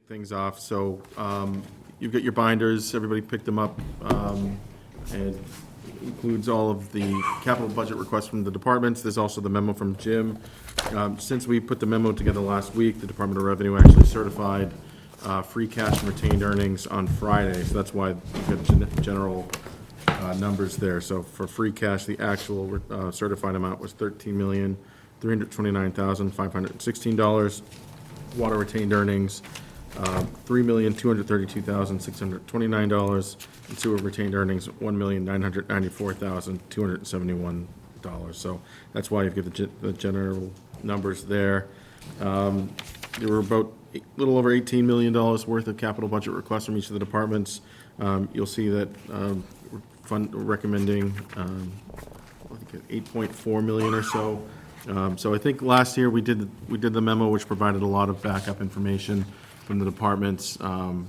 kick things off. So you've got your binders, everybody picked them up, and includes all of the capital budget requests from the departments. There's also the memo from Jim. Since we put the memo together last week, the Department of Revenue actually certified free cash and retained earnings on Friday, so that's why you've got general numbers there. So for free cash, the actual certified amount was $13,329,516. Water retained earnings, $3,232,629, and sewer retained earnings, $1,994,271. So that's why you've got the general numbers there. There were about a little over $18 million worth of capital budget requests from each of the departments. You'll see that we're recommending I think $8.4 million or so. So I think last year we did the memo, which provided a lot of backup information from the departments. More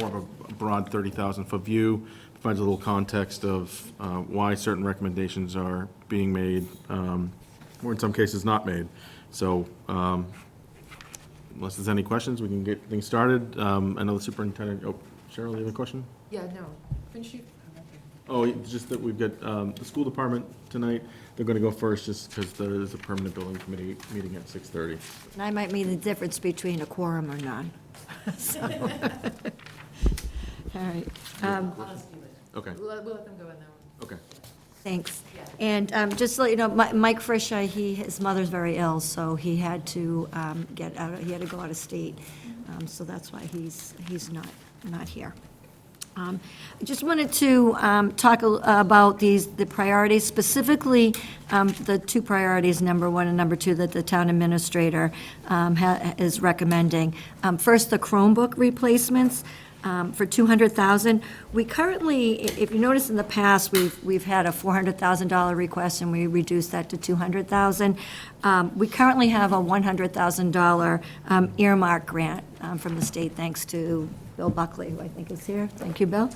of a broad 30,000-foot view, provides a little context of why certain recommendations are being made, or in some cases not made. So unless there's any questions, we can get things started. I know the superintendent. Oh, Cheryl, you have a question? Yeah, no. Couldn't you? Oh, it's just that we've got the school department tonight. They're going to go first just because there is a permanent building committee meeting at 6:30. And I might mean the difference between a quorum or none. So, all right. Okay. We'll let them go in there. Okay. Thanks. And just to let you know, Mike Frisch, his mother's very ill, so he had to get out. He had to go out of state, so that's why he's not here. I just wanted to talk about the priorities, specifically the two priorities, number one and number two, that the town administrator is recommending. First, the Chromebook replacements for $200,000. We currently, if you notice in the past, we've had a $400,000 request and we reduced that to $200,000. We currently have a $100,000 earmark grant from the state, thanks to Bill Buckley, who I think is here. Thank you, Bill.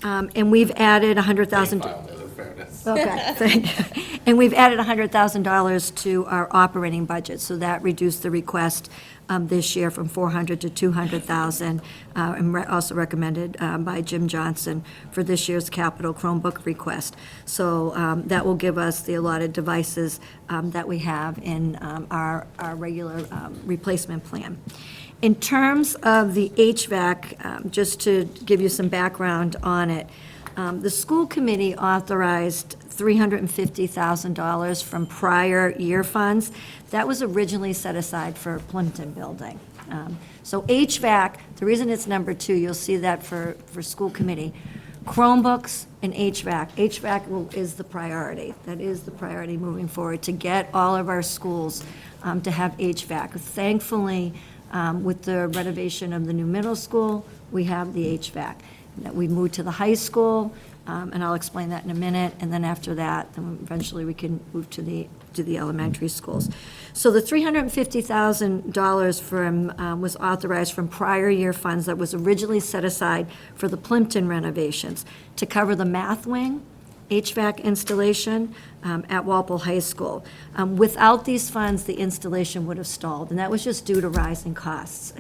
And we've added $100,000. Okay, thank you. And we've added $100,000 to our operating budget, so that reduced the request this year from $400,000 to $200,000, and also recommended by Jim Johnson for this year's capital Chromebook request. So that will give us the allotted devices that we have in our regular replacement plan. In terms of the HVAC, just to give you some background on it, the school committee authorized $350,000 from prior year funds. That was originally set aside for Plimpton building. So HVAC, the reason it's number two, you'll see that for school committee. Chromebooks and HVAC. HVAC is the priority. That is the priority moving forward, to get all of our schools to have HVAC. Thankfully, with the renovation of the new middle school, we have the HVAC. That we moved to the high school, and I'll explain that in a minute, and then after that, then eventually we can move to the elementary schools. So the $350,000 was authorized from prior year funds that was originally set aside for the Plimpton renovations to cover the math wing, HVAC installation at Walpole High School. Without these funds, the installation would have stalled, and that was just due to rising costs.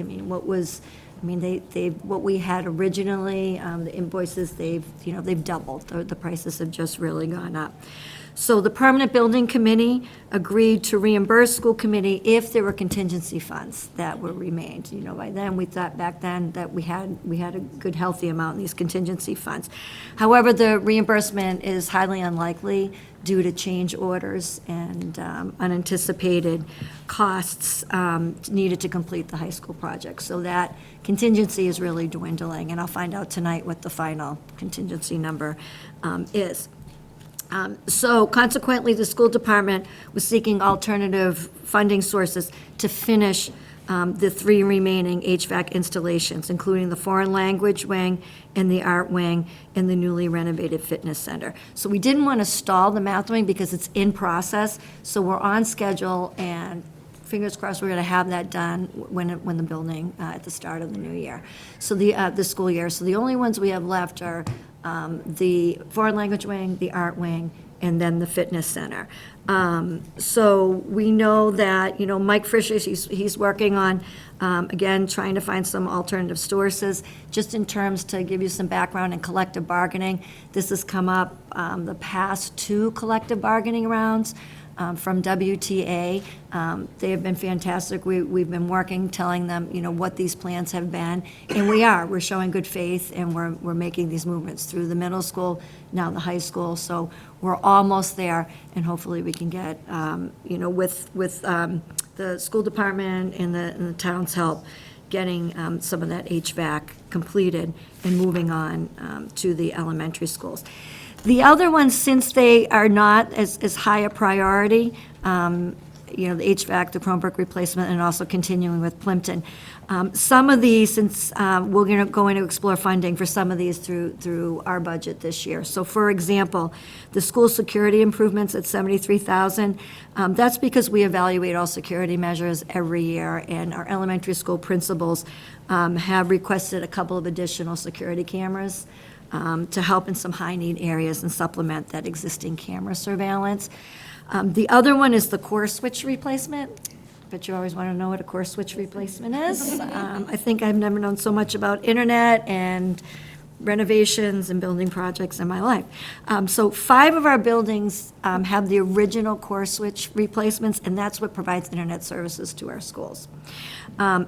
What we had originally, the invoices, they've doubled. The prices have just really gone up. So the Permanent Building Committee agreed to reimburse school committee if there were contingency funds that were remained. By then, we thought back then that we had a good, healthy amount in these contingency funds. However, the reimbursement is highly unlikely due to change orders and unanticipated costs needed to complete the high school project. So that contingency is really dwindling, and I'll find out tonight what the final contingency number is. So consequently, the school department was seeking alternative funding sources to finish the three remaining HVAC installations, including the foreign language wing and the art wing and the newly renovated fitness center. So we didn't want to stall the math wing because it's in process, so we're on schedule, and fingers crossed we're going to have that done when the building, at the start of the new year. So the school year. So the only ones we have left are the foreign language wing, the art wing, and then the fitness center. So we know that, Mike Fisher, he's working on, again, trying to find some alternative sources. Just in terms to give you some background in collective bargaining, this has come up the past 2 collective bargaining rounds from WTA. They have been fantastic. We've been working, telling them, what these plans have been, and we're showing good faith, and we're making these movements through the middle school, now the high school, so we're almost there, and hopefully we can get, with the school department and the town's help, getting some of that HVAC completed and moving on to the elementary schools. The other ones, since they are not as high a priority, the HVAC, the Chromebook replacement, and also continuing with Plimpton. Some of these, since we're going to explore funding for some of these through our budget this year. So for example, the school security improvements at $73,000, that's because we evaluate all security measures every year, and our elementary school principals have requested a couple of additional security cameras to help in some high-need areas and supplement that existing camera surveillance. The other one is the core switch replacement, but you always want to know what a core switch replacement is. I think I've never known so much about internet and renovations and building projects in my life. So 5 of our buildings have the original core switch replacements, and that's what provides internet services to our schools.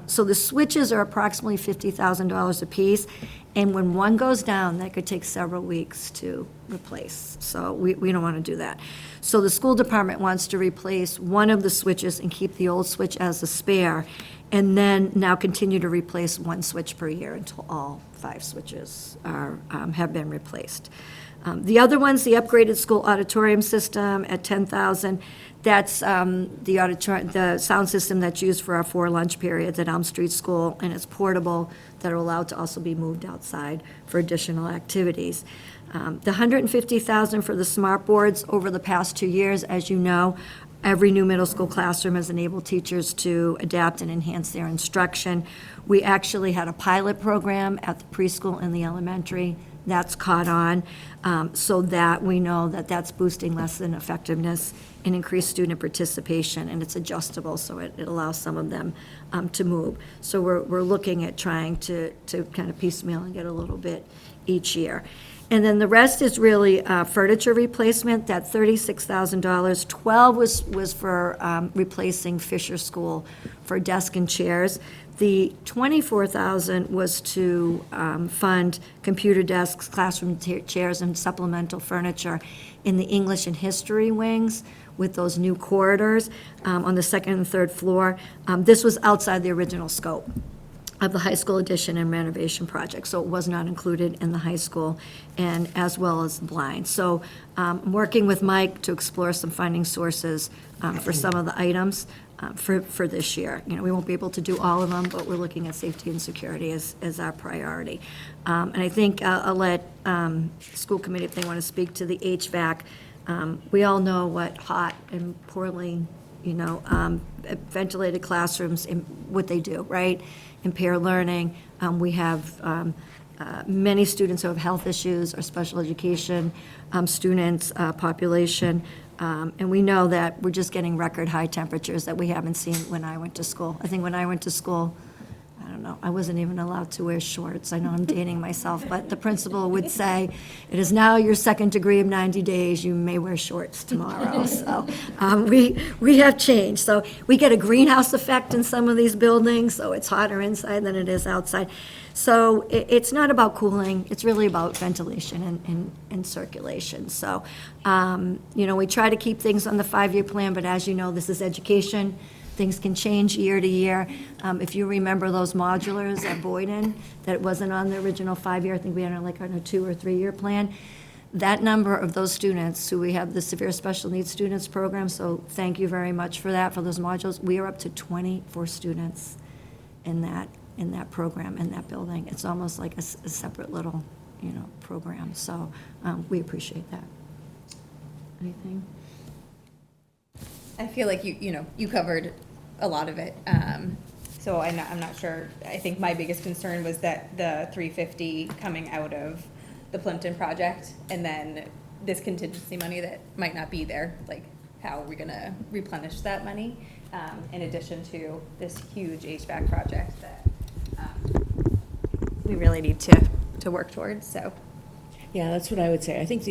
So the switches are approximately $50,000 apiece, and when one goes down, that could take several weeks to replace. So we don't want to do that. So the school department wants to replace one of the switches and keep the old switch as a spare, and then now continue to replace 1 switch per year until all 5 switches have been replaced. The other one's the upgraded school auditorium system at $10,000. That's the sound system that's used for our 4 lunch periods at Elm Street School, and it's portable, that are allowed to also be moved outside for additional activities. The $150,000 for the smart boards over the past 2 years, as you know, every new middle school classroom has enabled teachers to adapt and enhance their instruction. We actually had a pilot program at the preschool and the elementary. That's caught on, so that we know that that's boosting lesson effectiveness and increased student participation, and it's adjustable, so it allows some of them to move. So we're looking at trying to kind of piecemeal and get a little bit each year. And then the rest is really furniture replacement, that $36,000. $12,000 was for replacing Fisher School for desk and chairs. The $24,000 was to fund computer desks, classroom chairs, and supplemental furniture in the English and history wings with those new corridors on the 2nd and 3rd floor. This was outside the original scope of the high school addition and renovation project, so it was not included in the high school, and as well as blind. So I'm working with Mike to explore some funding sources for some of the items for this year. We won't be able to do all of them, but we're looking at safety and security as our priority. And I think I'll let school committee, if they want to speak to the HVAC. We all know what hot and poorly, ventilated classrooms, what they do, right? Impair learning. We have many students who have health issues or special education students, population. And we know that we're just getting record high temperatures that we haven't seen when I went to school. I think when I went to school, I don't know, I wasn't even allowed to wear shorts. I know I'm dating myself, but the principal would say, it is now your 2nd degree of 90 days, you may wear shorts tomorrow. So we have changed. So we get a greenhouse effect in some of these buildings, so it's hotter inside than it is outside. So it's not about cooling, it's really about ventilation and circulation. So, we try to keep things on the 5-year plan, but as you know, this is education. Things can change year to year. If you remember those modulars at Boyden, that wasn't on the original 5-year, I think we had on a 2 or 3-year plan. That number of those students who we have the severe special needs students program, so thank you very much for that, for those modules. We are up to 24 students in that program, in that building. It's almost like a separate little, program. So we appreciate that. Anything? I feel like you covered a lot of it. So I'm not sure. I think my biggest concern was that the $350 coming out of the Plimpton project, and then this contingency money that might not be there, like, how are we gonna replenish that money? In addition to this huge HVAC project that, we really need to work towards, so. Yeah, that's what I would say. I think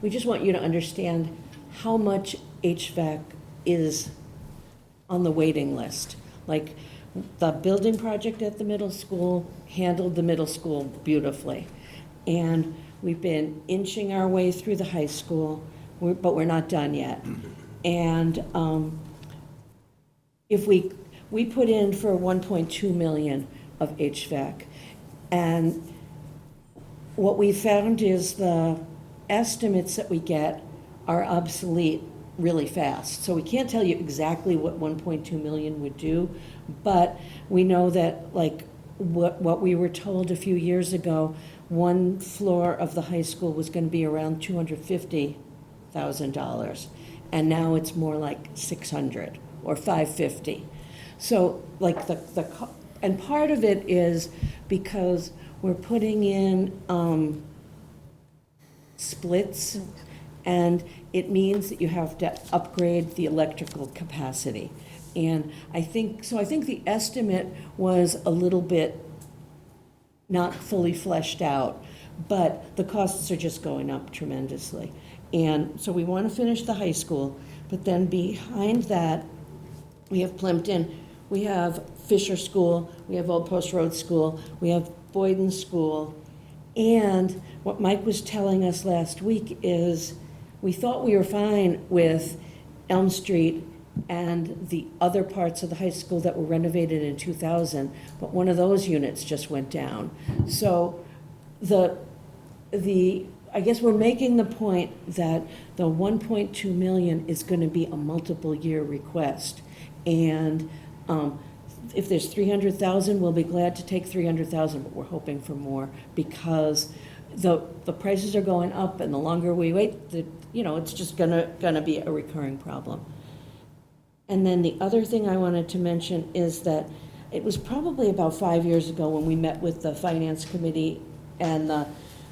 we just want you to understand how much HVAC is on the waiting list. Like, the building project at the middle school handled the middle school beautifully. And we've been inching our way through the high school, but we're not done yet. And if we put in for 1.2 million of HVAC, and what we found is the estimates that we get are obsolete really fast. So we can't tell you exactly what 1.2 million would do, but we know that, like, what we were told a few years ago, one floor of the high school was going to be around $250,000, and now it's more like 600 or 550. So, like, and part of it is because we're putting in splits, and it means that you have to upgrade the electrical capacity. And I think the estimate was a little bit not fully fleshed out, but the costs are just going up tremendously. And so we want to finish the high school, but then behind that, we have Plimpton, we have Fisher School, we have Old Post Road School, we have Boyden School. And what Mike was telling us last week is we thought we were fine with Elm Street and the other parts of the high school that were renovated in 2000, but one of those units just went down. So I guess we're making the point that the 1.2 million is going to be a multiple year request. And if there's 300,000, we'll be glad to take 300,000, but we're hoping for more because the prices are going up, and the longer we wait, it's just gonna be a recurring problem. And then the other thing I wanted to mention is that it was probably about 5 years ago when we met with the finance committee and the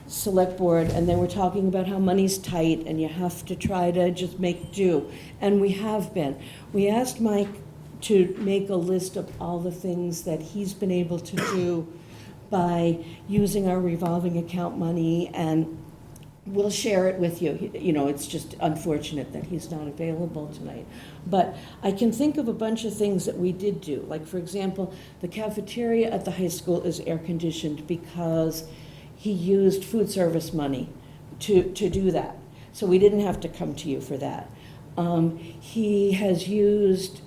select board, and they were talking about how money's tight and you have to try to just make do. And we have been. We asked Mike to make a list of all the things that he's been able to do by using our revolving account money, and we'll share it with you. It's just unfortunate that he's not available tonight. But I can think of a bunch of things that we did do. Like, for example, the cafeteria at the high school is air-conditioned because he used food service money to do that. So we didn't have to come to you for that. He has used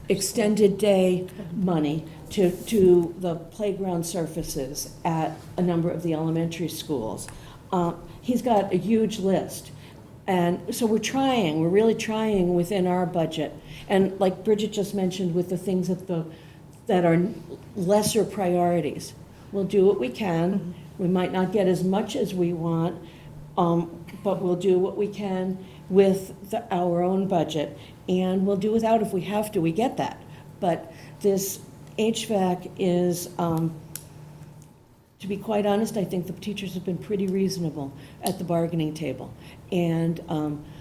extended day money to the playground surfaces at a number of the elementary schools. He's got a huge list. And so we're really trying within our budget. And like Bridget just mentioned, with the things that are lesser priorities, we'll do what we can. Mm-hmm. We might not get as much as we want, but we'll do what we can with our own budget. And we'll do without if we have to. We get that. But this HVAC is, to be quite honest, I think the teachers have been pretty reasonable at the bargaining table. And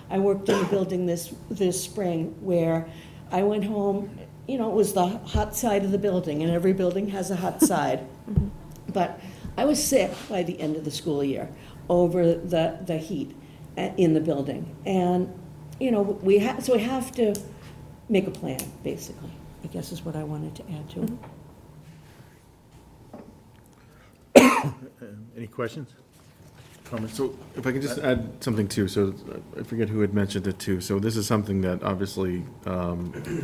I worked in a building this spring where I went home, it was the hot side of the building, and every building has a hot side. Mm-hmm. But I was sick by the end of the school year over the heat in the building. And, we have to make a plan, basically, I guess is what I wanted to add to it. Mm-hmm. Any questions? Comments? So if I could just add something too, so I forget who had mentioned it too. So this is something that obviously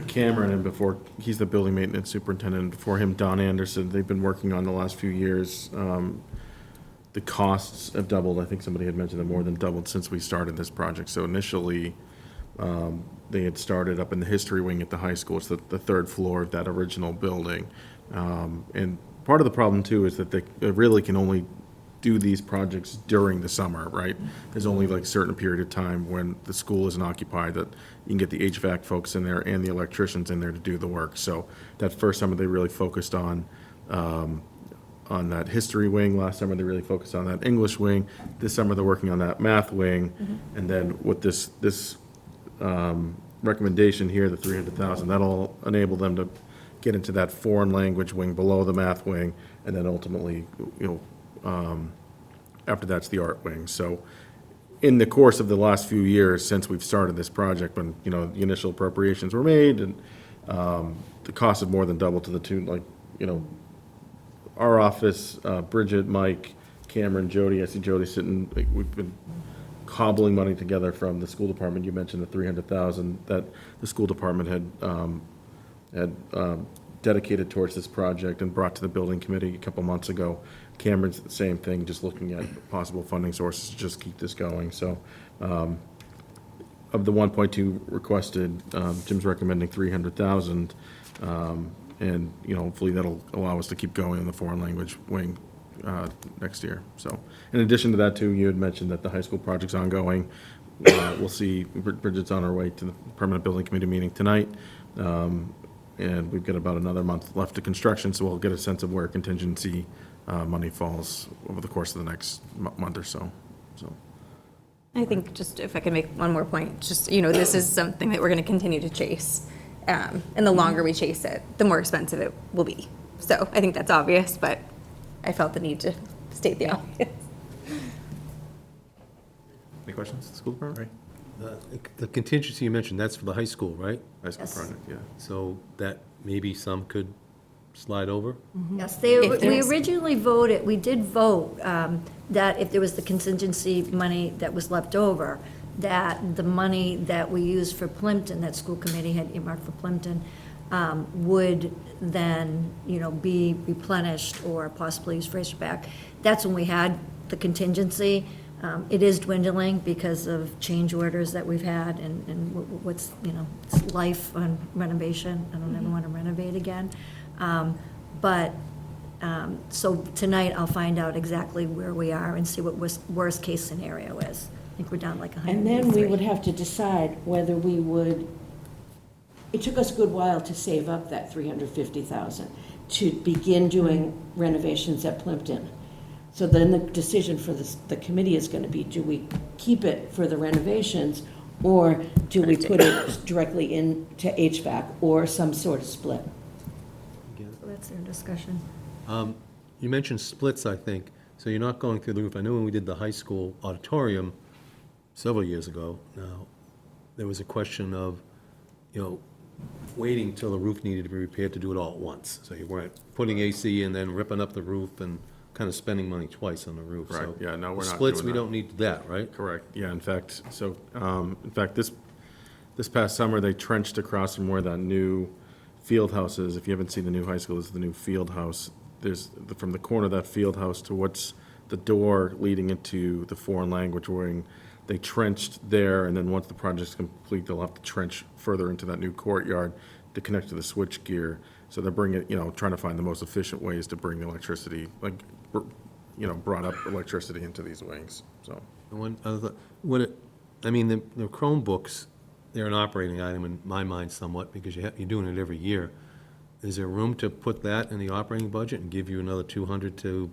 Cameron, and before, he's the building maintenance superintendent, and before him, Don Anderson, they've been working on the last few years. The costs have doubled. I think somebody had mentioned that more than doubled since we started this project. So initially, they had started up in the history wing at the high school. It's the third floor of that original building. And part of the problem too is that they really can only do these projects during the summer, right? There's only like a certain period of time when the school isn't occupied that you can get the HVAC folks in there and the electricians in there to do the work. So that first summer they really focused on on that history wing. Last summer, they really focused on that English wing. This summer, they're working on that math wing. And then with this recommendation here, the 300,000, that'll enable them to get into that foreign language wing below the math wing, and then ultimately, after that's the art wing. So in the course of the last few years, since we've started this project, when, the initial appropriations were made, and the cost have more than doubled to the tune, our office, Bridget, Mike, Cameron, Jody, I see Jody sitting, we've been cobbling money together from the school department. You mentioned the 300,000 that the school department had dedicated towards this project and brought to the building committee a couple months ago. Cameron's the same thing, just looking at possible funding sources to just keep this going. So of the 1.2 requested, Jim's recommending 300,000. And, hopefully that'll allow us to keep going in the foreign language wing next year. So in addition to that too, you had mentioned that the high school project's ongoing. We'll see, Bridget's on her way to the permanent building committee meeting tonight. And we've got about another month left to construction, so we'll get a sense of where contingency money falls over the course of the next month or so. I think just if I could make one more point, just, this is something that we're going to continue to chase. And the longer we chase it, the more expensive it will be. So I think that's obvious, but I felt the need to state the obvious. Any questions, school department? The contingency you mentioned, that's for the high school, right? High school Yes. project, yeah. So that maybe some could slide over? Yes, If there we is- originally voted, we did vote that if there was the contingency money that was left over, that the money that we used for Plimpton, that school committee had earmarked for Plimpton, would then, be replenished or possibly used for Razorback. That's when we had the contingency. It is dwindling because of change orders that we've had and what's, it's life on renovation. I don't ever want to renovate again. So tonight I'll find out exactly where we are and see what worst-case scenario is. I think we're down like And 103. then we would have to decide whether we would, it took us a good while to save up that 350,000 to begin doing renovations at Plimpton. So then the decision for the committee is going to be, do we keep it for the renovations, or do we put it directly into HVAC, or some sort of split? So that's their discussion. You mentioned splits, I think, so you're not going through the roof. I know when we did the high school auditorium several years ago now, there was a question of, waiting till the roof needed to be repaired to do it all at once. So you weren't putting AC and then ripping up the roof and kind of spending money twice on the roof. Right, So yeah, no, we're the not splits, doing we that. don't need that, right? Correct, yeah, in fact, this past summer, they trenched across from where that new field house is. If you haven't seen the new high school, this is the new field house. From the corner of that field house to what's the door leading into the foreign language wing, they trenched there, and then once the project's complete, they'll have to trench further into that new courtyard to connect to the switch gear. So they're bringing, trying to find the most efficient ways to bring the electricity, brought up electricity into these wings, so. And one other thought, the Chromebooks, they're an operating item in my mind somewhat, because you're doing it every year. Is there room to put that in the operating budget and give you another 200 to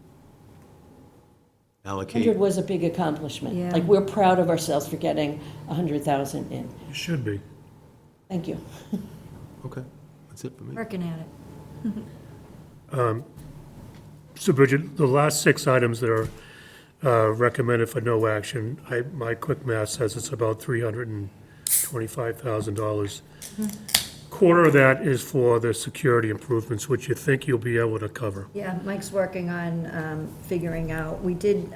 allocate? 100 was a big accomplishment. Yeah. Like, we're proud of ourselves for getting 100,000 in. It should be. Thank you. Okay, that's it for me. Working at it. So Bridget, the last 6 items that are recommended for no action, my quick math says it's about $325,000. Quarter of that is for the security improvements, which you think you'll be able to cover. Yeah, Mike's working on figuring out. We did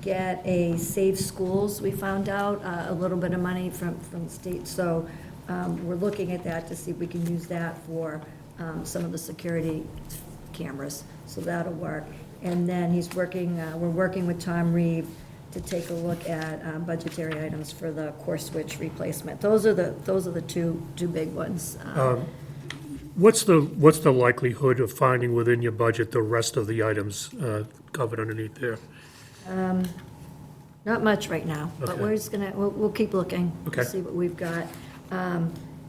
get a Save Schools, we found out, a little bit of money from the state. So we're looking at that to see if we can use that for some of the security cameras. So that'll work. And then we're working with Tom Reeve to take a look at budgetary items for the core switch replacement. Those are the two big ones. What's the likelihood of finding within your budget the rest of the items covered underneath there? Not much right now, but Okay. we're just we'll keep looking. Okay. See what we've got.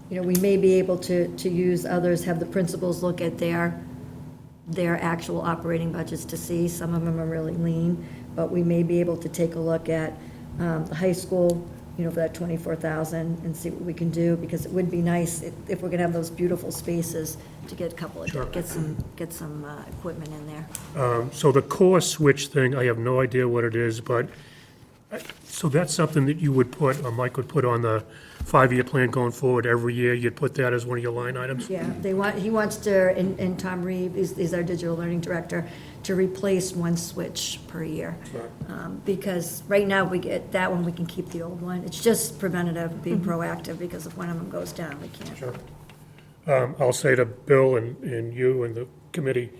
We may be able to use others, have the principals look at their their actual operating budgets to see. Some of them are really lean, but we may be able to take a look at the high school, you know, for that 24,000 and see what we can do, because it would be nice if we're gonna have those beautiful spaces to get a couple of, get some equipment in there. So the core switch thing, I have no idea what it is, but, so that's something that you would put, or Mike would put on the 5-year plan going forward every year? You'd put that as one of your line items? Yeah, he wants to, and Tom Reeve is our digital learning director, to replace one switch per year. Because right now, we get that one, we can keep the old one. It's just preventative, being proactive, because if one of them goes down, we can't. Sure. I'll say to Bill and you and the committee,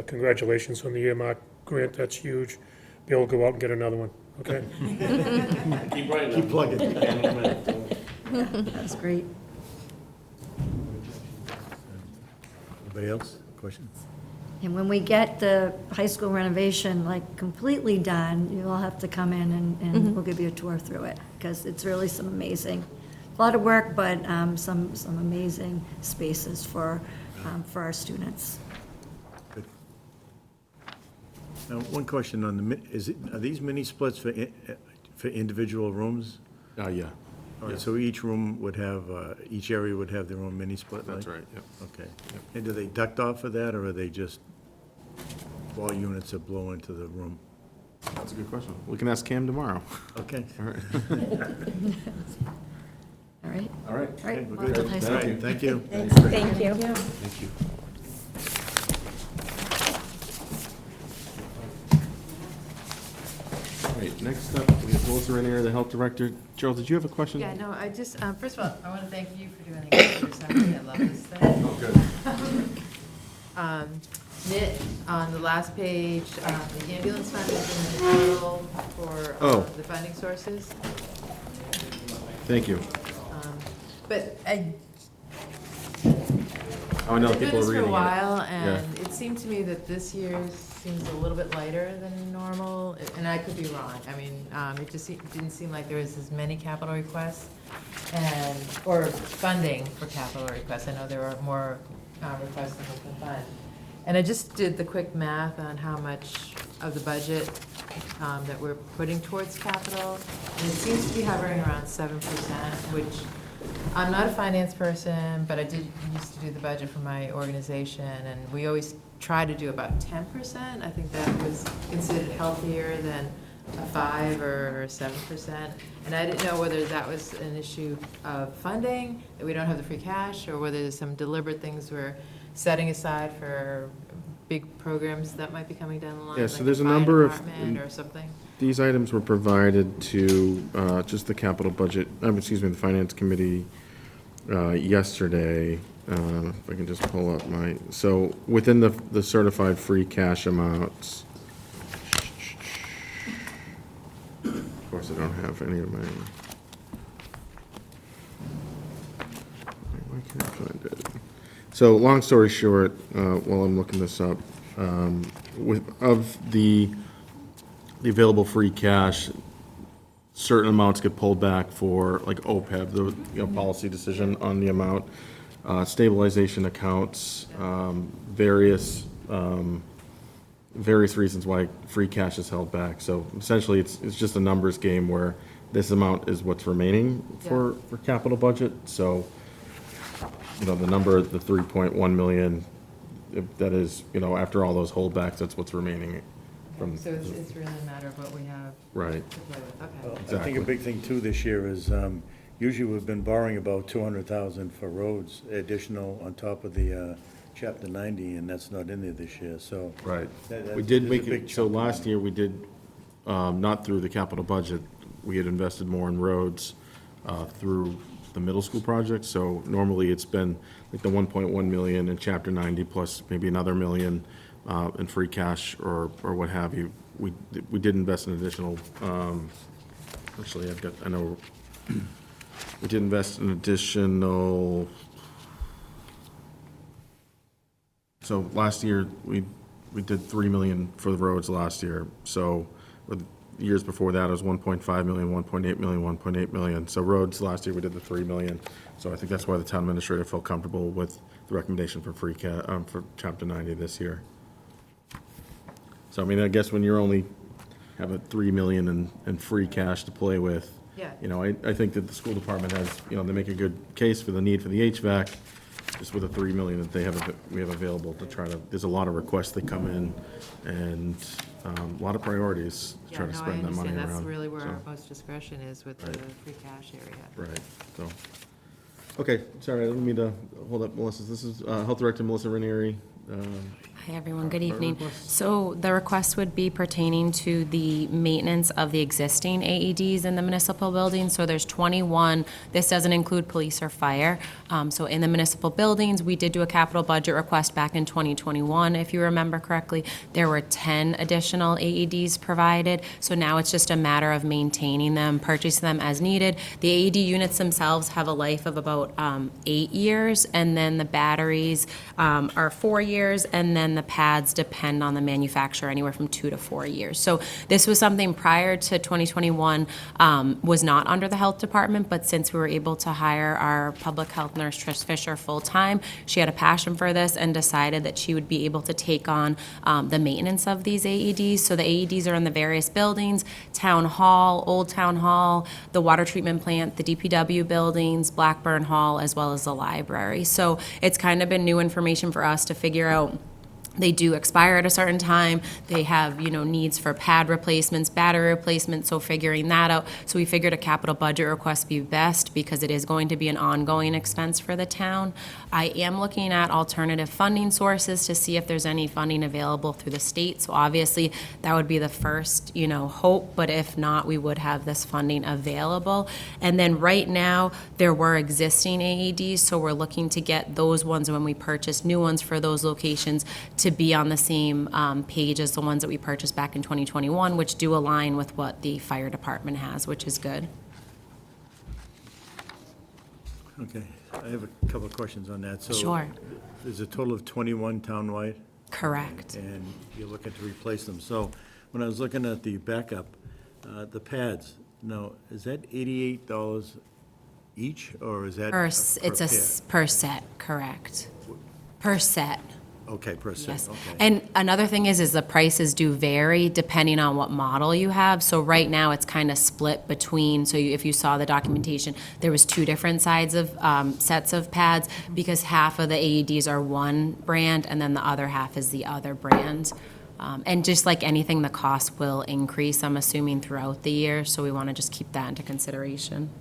congratulations on the earmark grant, that's huge. Bill, go out and get another one, okay? Keep plugging. That's great. Anybody else? Questions? And when we get the high school renovation, like, completely done, you'll all have to come in and we'll give you a tour through it, because it's really some amazing, a lot of work, but some amazing spaces for our students. Good. Now, one question on are these mini splits for individual rooms? Yeah. All right, so each room would have, each area would have their own mini split? That's like? right, yep. Okay. And do they duct off for that, or are they just wall units that blow into the room? That's a good question. We can ask Cam tomorrow. Okay. All right. All right? All right. All right. we're well, good. high All school. right, thank you. Thank you. Thank you. All right, next up, we have Melissa Rainier, the health director. Gerald, did you have a question? Yeah, no, I just, first of all, I want to thank you for doing the assembly. I love this thing. Oh, good. Knit, on the last page, the ambulance fund is in the total for Oh. the funding sources. Thank you. But Oh, I know I've been people doing are this for reading a it. while, and it seemed to me that this year seems a little bit lighter than normal, and I could be wrong. I mean, it just didn't seem like there was as many capital requests or funding for capital requests. I know there were more requests than we can fund. And I just did the quick math on how much of the budget that we're putting towards capital, and it seems to be hovering around 7%, which I'm not a finance person, but I did used to do the budget for my organization, and we always try to do about 10%. I think that was considered healthier than a 5 or 7%. And I didn't know whether that was an issue of funding, that we don't have the free cash, or whether there's some deliberate things we're setting aside for big programs that might be coming down the line. Yeah, so like there's a fire number of- department or something. These items were provided to just the capital budget, the finance committee yesterday. If I can just pull up so within the certified free cash amounts. Of course, I don't have any of my. Why can't I find it? So, long story short, while I'm looking this up, of the available free cash, certain amounts get pulled back for, like OPEB, the policy decision on the amount, stabilization accounts, various reasons why free cash is held back. So essentially, it's just a numbers game where this amount is what's remaining for capital budget. So, the number, the 3.1 million, that is, after all those holdbacks, that's what's remaining. So it's really a matter of what we have Right. to play with. Okay. I think Exactly. a big thing too this year is, usually we've been borrowing about 200,000 for roads, additional on top of the Chapter 90, and that's not in there this year, so. Right. That- We did there's a make big it, so chunk in last year, we did, not through the capital budget, we had invested more in roads through the middle school project. So normally, it's been like the 1.1 million in Chapter 90 plus maybe another million in free cash or what have you. We did invest in additional, actually, I know, we did invest in additional, so last year, we did 3 million for the roads last year. So years before that, it was 1.5 million, 1.8 million, 1.8 million. So roads, last year we did the 3 million. So I think that's why the town administrator felt comfortable with the recommendation for for chapter 90 this year. So I mean, I guess when you're only have a 3 million in free cash to play with, Yeah. you know, I think that the school department has, you know, they make a good case for the need for the HVAC, just with the 3 million that we have available to try to, there's a lot of requests that come in, and a lot of priorities to try Yeah, to no, I spend that money understand, around. that's really where so, our most discretion is with the Right. free cash area. Right, so, okay, sorry, I didn't mean to hold up Melissa. This is Health Director Melissa Ranieri. Hi, everyone. Good Our evening. request? So the request would be pertaining to the maintenance of the existing AEDs in the municipal buildings. So there's 21. This doesn't include police or fire. So in the municipal buildings, we did do a capital budget request back in 2021, if you remember correctly. There were 10 additional AEDs provided. So now it's just a matter of maintaining them, purchasing them as needed. The AED units themselves have a life of about 8 years, and then the batteries are 4 years, and then the pads depend on the manufacturer, anywhere from 2 to 4 years. So this was something prior to 2021, was not under the health department, but since we were able to hire our public health nurse, Trish Fisher, full-time, she had a passion for this and decided that she would be able to take on the maintenance of these AEDs. So the AEDs are in the various buildings: Town Hall, Old Town Hall, the water treatment plant, the DPW buildings, Blackburn Hall, as well as the library. So it's kind of been new information for us to figure out. They do expire at a certain time. They have, you know, needs for pad replacements, battery replacements, so figuring that out. So we figured a capital budget request be best because it is going to be an ongoing expense for the town. I am looking at alternative funding sources to see if there's any funding available through the state. So obviously, that would be the first, you know, hope, but if not, we would have this funding available. And then right now, there were existing AEDs, so we're looking to get those ones when we purchase new ones for those locations to be on the same page as the ones that we purchased back in 2021, which do align with what the fire department has, which is good. Okay, I have a couple of questions on that. So Sure. there's a total of 21 townwide, Correct. and you're looking to replace them. So when I was looking at the backup, the pads, now, is that $88 each, or is that? It's per pair? per set, correct. Per set. Okay, per set, Yes. okay. And another thing is the prices do vary depending on what model you have. So right now, it's kind of split between, so if you saw the documentation, there was 2 different sides of, sets of pads, because half of the AEDs are one brand, and then the other half is the other brand. And just like anything, the cost will increase, I'm assuming, throughout the year, so we want to just keep that into consideration.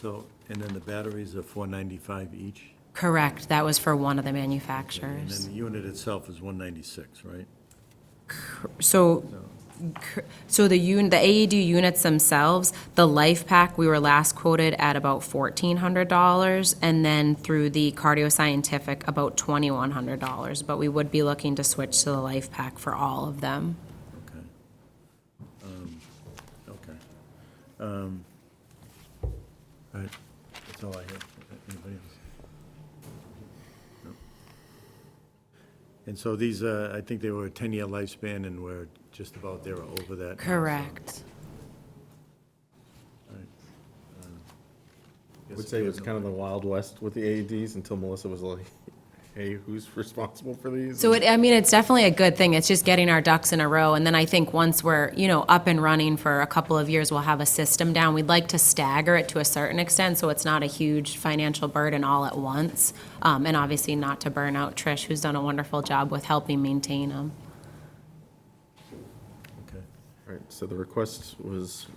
So, and then the batteries are $495 each? Correct, that was for one of the And manufacturers. then the unit itself is $196, right? So, the AED units themselves, the life pack, we were last quoted at about $1,400, and then through the Cardio Scientific, about $2,100. But we would be looking to switch to the life pack for all of them. Okay. Okay. All right, that's all I have. Anybody else? No? And so these, I think they were a 10-year lifespan, and we're just about there or over that. now, so- Correct. All right. I would say it was kind of the Wild West with the AEDs until Melissa was like, hey, who's responsible for these? So it's definitely a good thing. It's just getting our ducks in a row. And then I think once we're, up and running for a couple of years, we'll have a system down. We'd like to stagger it to a certain extent so it's not a huge financial burden all at once. And obviously not to burn out Trish, who's done a wonderful job with helping maintain them. Okay. All right, so the request was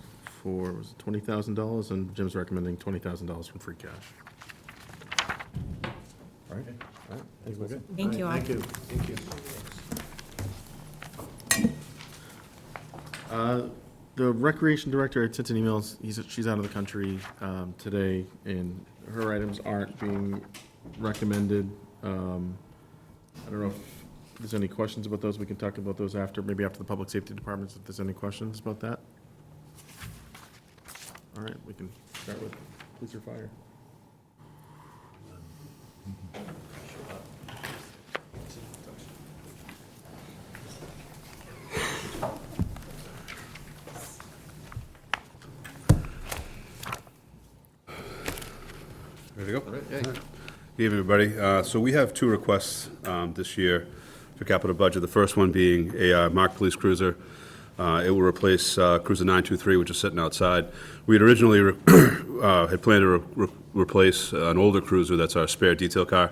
for, was it $20,000, and Jim's recommending $20,000 from free cash. All right, all right, I think we're good. Thank you all. Thank you. The recreation director had sent an email, she's out of the country today, and her items aren't being recommended. I don't know if there's any questions about those, we can talk about those after, maybe after the public safety departments, if there's any questions about that. All right, we can start with police or fire. Ready to go? Good evening, everybody. So we have two requests this year for capital budget. The first one being a marked police cruiser. It will replace Cruiser 923, which is sitting outside. We had originally had planned to replace an older cruiser that's our spare detail car.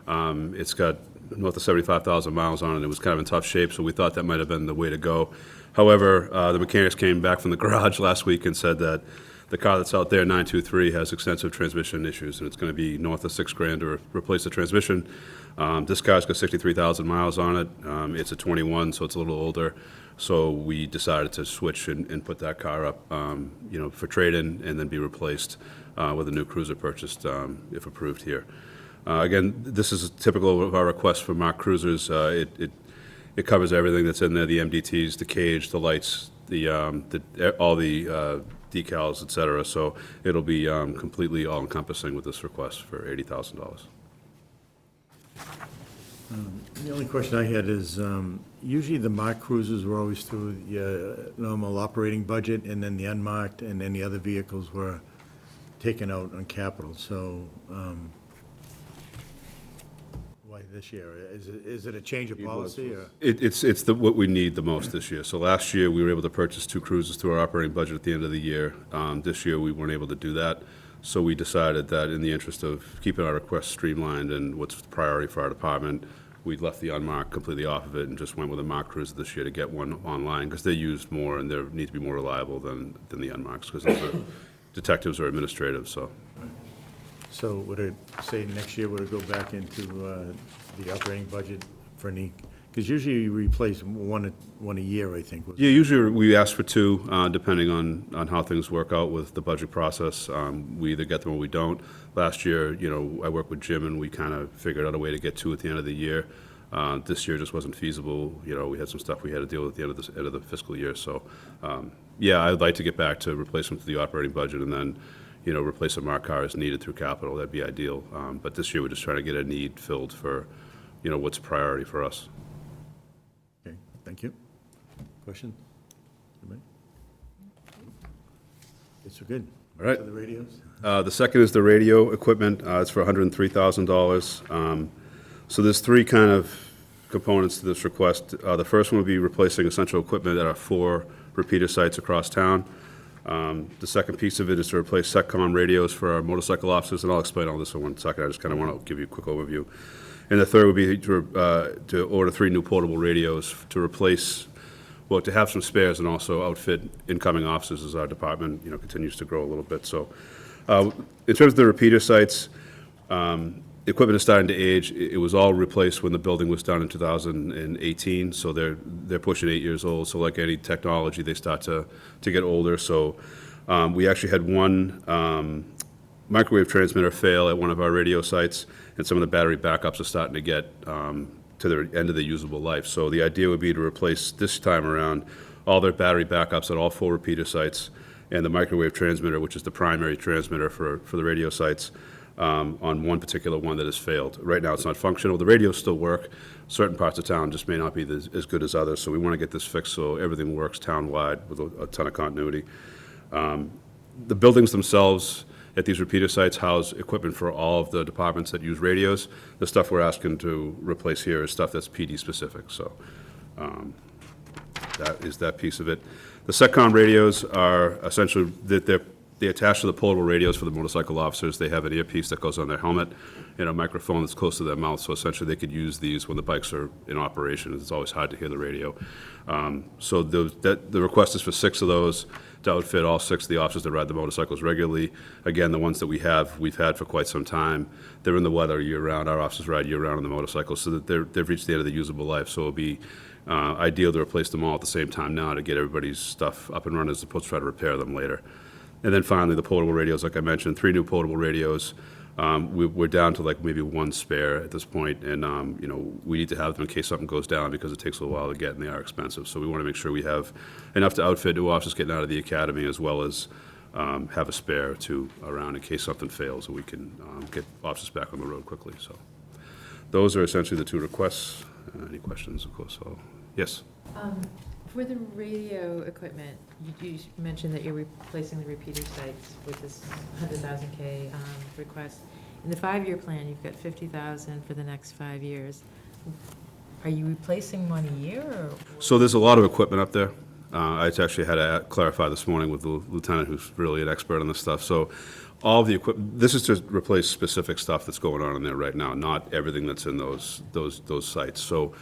It's got north of 75,000 miles on it. It was kind of in tough shape, so we thought that might have been the way to go. However, the mechanics came back from the garage last week and said that the car that's out there, 923, has extensive transmission issues, and it's going to be north of $6,000 to replace the transmission. This car's got 63,000 miles on it. It's a 21, so it's a little older. So we decided to switch and put that car up, for trade-in, and then be replaced with a new cruiser purchased, if approved here. Again, this is typical of our request for marked cruisers. It covers everything that's in there: the MDTs, the cage, the lights, all the decals, et cetera. So it'll be completely all-encompassing with this request for $80,000. The only question I had is, usually the marked cruisers were always through the normal operating budget, and then the unmarked and any other vehicles were taken out on capital. So why this year? Is it a change of policy, or? It's what we need the most this year. So last year, we were able to purchase two cruisers through our operating budget at the end of the year. This year, we weren't able to do that. So we decided that in the interest of keeping our requests streamlined and what's the priority for our department, we left the unmarked completely off of it and just went with a marked cruiser this year to get one online, because they're used more and they need to be more reliable than the unmarked, because those are detectives or administrative, so. So would it, say, next year, would it go back into the operating budget for any, because usually you replace one a year, I think. Yeah, usually we ask for two, depending on how things work out with the budget process. We either get them or we don't. Last year, I worked with Jim, and we kind of figured out a way to get two at the end of the year. This year just wasn't feasible. We had some stuff we had to deal with at the end of the fiscal year. So, yeah, I'd like to get back to replacement to the operating budget, and then, replace a marked car as needed through capital. That'd be ideal. But this year, we're just trying to get a need filled for, what's a priority for us. Okay, thank you. Question? Anybody? Yes, we're good. All right. To the radios? The second is the radio equipment. It's for $103,000. So there's three kind of components to this request. The first one would be replacing essential equipment at our 4 repeater sites across town. The second piece of it is to replace SETCOM radios for our motorcycle officers, and I'll explain all this in 1 second. I just kind of want to give you a quick overview. And the third would be to order 3 new portable radios to replace, well, to have some spares and also outfit incoming officers as our department, continues to grow a little bit. So in terms of the repeater sites, the equipment is starting to age. It was all replaced when the building was done in 2018, so they're pushing 8 years old. So like any technology, they start to get older. So we actually had one microwave transmitter fail at one of our radio sites, and some of the battery backups are starting to get to the end of their usable life. So the idea would be to replace this time around all their battery backups at all 4 repeater sites, and the microwave transmitter, which is the primary transmitter for the radio sites, on one particular one that has failed. Right now, it's not functional. The radios still work. Certain parts of town just may not be as good as others, so we want to get this fixed so everything works town-wide with a ton of continuity. The buildings themselves at these repeater sites house equipment for all of the departments that use radios. The stuff we're asking to replace here is stuff that's PD-specific, so that is that piece of it. The SETCOM radios are essentially, they attach to the portable radios for the motorcycle officers. They have an earpiece that goes on their helmet and a microphone that's close to their mouth, so essentially they could use these when the bikes are in operation. It's always hard to hear the radio. So the request is for 6 of those to outfit all 6 of the officers that ride the motorcycles regularly. Again, the ones that we've had for quite some time. They're in the weather year-round. Our officers ride year-round on the motorcycles, so that they've reached the end of the usable life. So it'll be ideal to replace them all at the same time now to get everybody's stuff up and running, as opposed to try to repair them later. And then finally, the portable radios, like I mentioned, 3 new portable radios. We're down to like maybe 1 spare at this point, and we need to have them in case something goes down, because it takes a little while to get and they are expensive. So we want to make sure we have enough to outfit new officers getting out of the academy, as well as have a spare or 2 around in case something fails, and we can get officers back on the road quickly. So those are essentially the 2 requests. Any questions, of course? Yes. For the radio equipment, you mentioned that you're replacing the repeater sites with this 100,000 K request. in the 5-year plan, you've got 50,000 for the next 5 years. Are you replacing one a year, or? So there's a lot of equipment up there. I actually had to clarify this morning with the lieutenant, who's really an expert on this stuff. So all of the equipment, this is to replace specific stuff that's going on in there right now, not everything that's in those sites. So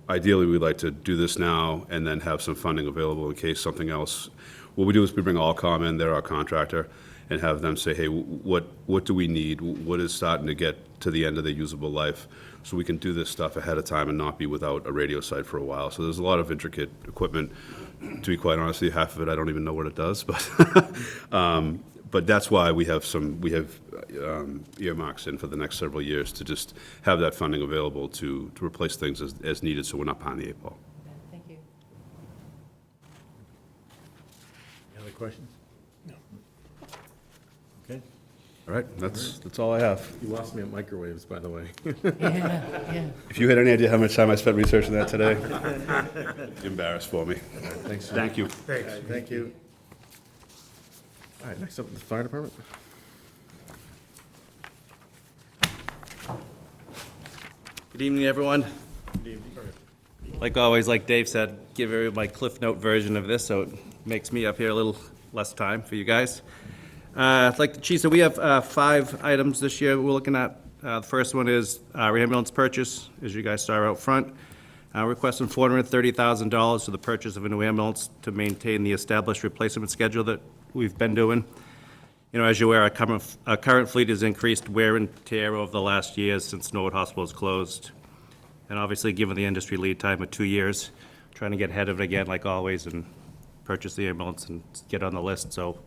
ideally, we'd like to do this now and then have some funding available in case something else. What we do is we bring Allcom in, they're our contractor, and have them say, hey, what do we need? What is starting to get to the end of the usable life? So we can do this stuff ahead of time and not be without a radio site for a while. So there's a lot of intricate equipment. To be quite honest with you, half of it I don't even know what it does, but that's why we have earmarks in for the next several years to just have that funding available to replace things as needed, so we're not behind the 8 ball. Thank you. Any other questions? No. Okay. All right, that's all I have. You lost me at microwaves, by the way. Yeah. If you had any idea how much time I spent researching that today, you're embarrassed for me. Thanks. Thank you. Thanks. Thank you. All right, next up, the fire department. Good evening, everyone. Like always, like Dave said, give everybody my Cliff Note version of this, so it makes me up here a little less time for you guys. Like the chief said, we have 5 items this year we're looking at. The first one is our ambulance purchase, as you guys saw out front. Requesting $430,000 for the purchase of a new ambulance to maintain the established replacement schedule that we've been doing. You know, as you're aware, our current fleet has increased wear and tear over the last years since Norwood Hospital is closed. And obviously, given the industry lead time of 2 years, trying to get ahead of it again, like always, and purchase the ambulance and get on the list, so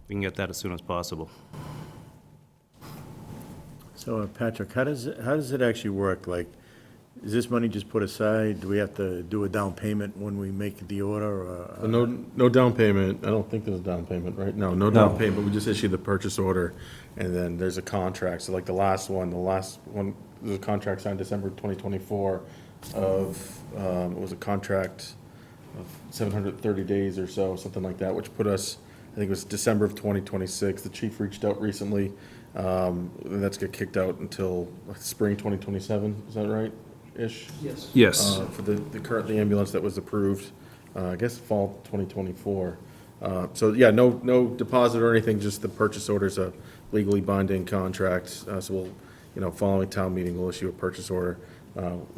we can get that as soon as possible. So Patrick, how does it actually work? Like, is this money just put aside? Do we have to do a down payment when we make the order, or? No down payment. I don't think there's a down payment, right? No down payment. We just issue the purchase order, and then there's a contract. So like the last one, there's a contract signed December 2024 of, it was a contract of 730 days or so, something like that, which put us, I think it was December of 2026. The chief reached out recently, and that's get kicked out until spring 2027. Is that right? Ish? Yes. For the ambulance that was approved, I guess fall 2024. So yeah, no deposit or anything, just the purchase order's a legally binding contract. So we'll, following town meeting, we'll issue a purchase order,